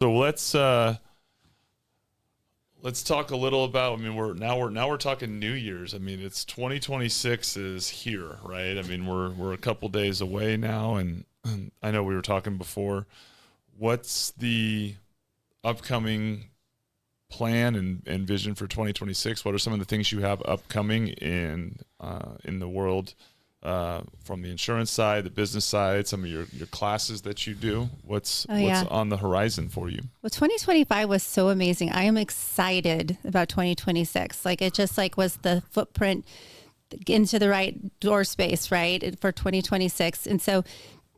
So let's talk a little about. I mean, we're talking New Year's. I mean, it's 2026 is here, right? I mean, we're a couple days away now, and I know we were talking before. What's the upcoming plan and vision for 2026? What are some of the things you have upcoming in the world, from the insurance side, the business side, some of your classes that you do? What's on the horizon for you? Well, 2025 was so amazing. I am excited about 2026. Like, it just was the footprint into the right door space, right, for 2026. And so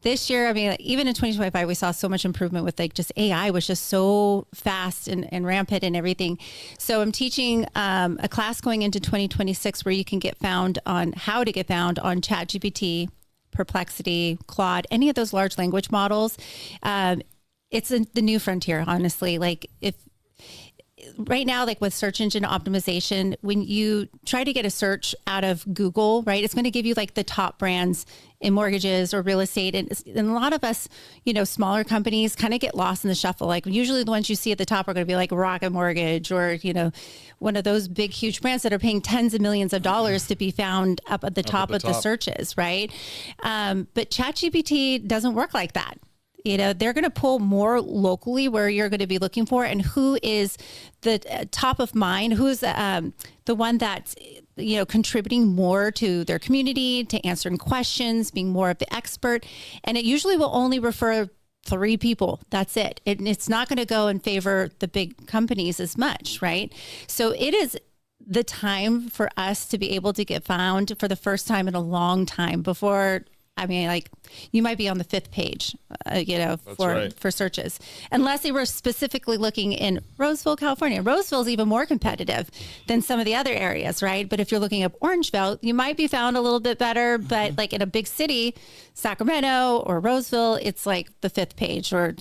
this year, I mean, even in 2025, we saw so much improvement with just AI was just so fast and rampant and everything. So I'm teaching a class going into 2026 where you can get found on how to get found on ChatGPT, Perplexity, Claude, any of those large language models. It's the new frontier, honestly. Right now, with search engine optimization, when you try to get a search out of Google, right, it's going to give you the top brands in mortgages or real estate. And a lot of us, smaller companies kind of get lost in the shuffle. Usually the ones you see at the top are going to be Rocket Mortgage or, one of those big, huge brands that are paying tens of millions of dollars to be found up at the top of the searches, right? But ChatGPT doesn't work like that. They're going to pull more locally where you're going to be looking for, and who is the top of mind, who's the one that's, contributing more to their community, to answering questions, being more of the expert. And it usually will only refer 3 people. That's it. It's not going to go in favor the big companies as much, right? So it is the time for us to be able to get found for the first time in a long time before. I mean, you might be on the 5th page, for searches, unless they were specifically looking in Roseville, California. Roseville is even more competitive than some of the other areas, right? But if you're looking up Orangeville, you might be found a little bit better. But in a big city, Sacramento or Roseville, it's the 5th page or,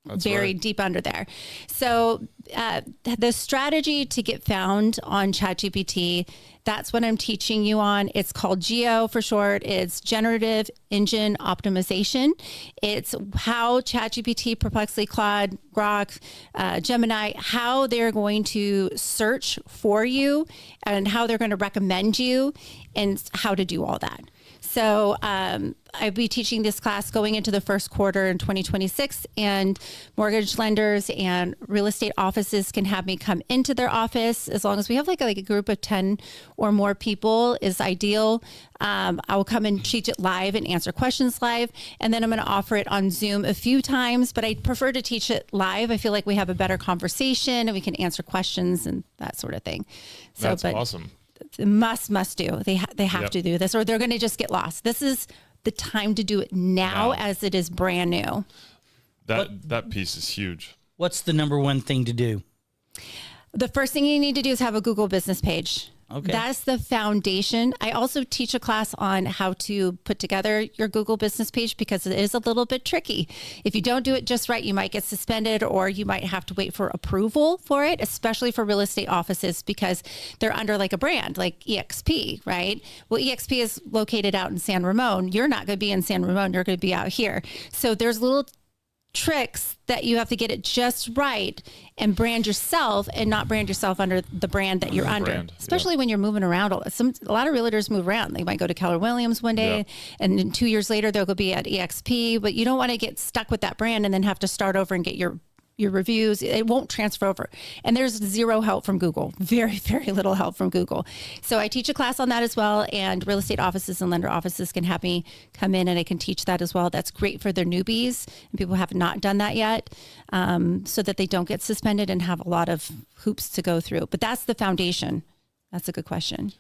That's buried right. deep under there. So the strategy to get found on ChatGPT, that's what I'm teaching you on. It's called GEO for short. It's generative engine optimization. It's how ChatGPT, Perplexity, Claude, Grok, Gemini, how they're going to search for you and how they're going to recommend you and how to do all that. So I'll be teaching this class going into the first quarter in 2026, and mortgage lenders and real estate offices can have me come into their office as long as we have a group of 10 or more people is ideal. I will come and teach it live and answer questions live. And then I'm going to offer it on Zoom a few times, but I prefer to teach it live. I feel like we have a better conversation and we can answer questions and that sort of thing. So, That's awesome. Must do. They have to do this or they're going to just get lost. This is the time to do it now as it is brand new. That piece is huge. What's the number one thing to do? The first thing you need to do is have a Google business page. Okay. That's the foundation. I also teach a class on how to put together your Google business page because it is a little bit tricky. If you don't do it just right, you might get suspended or you might have to wait for approval for it, especially for real estate offices because they're under a brand like EXP, right? Well, EXP is located out in San Ramon. You're not going to be in San Ramon. You're going to be out here. So there's little tricks that you have to get it just right and brand yourself and not brand yourself under the brand that you're under, especially when you're moving around. A lot of realtors move around. They might go to Keller Williams one day and then 2 years later, they'll go be at EXP, but you don't want to get stuck with that brand and then have to start over and get your reviews. It won't transfer over. And there's zero help from Google, very, very little help from Google. So I teach a class on that as well. And real estate offices and lender offices can have me come in and I can teach that as well. That's great for their newbies and people who have not done that yet, so that they don't get suspended and have a lot of hoops to go through. But that's the foundation. That's a good question.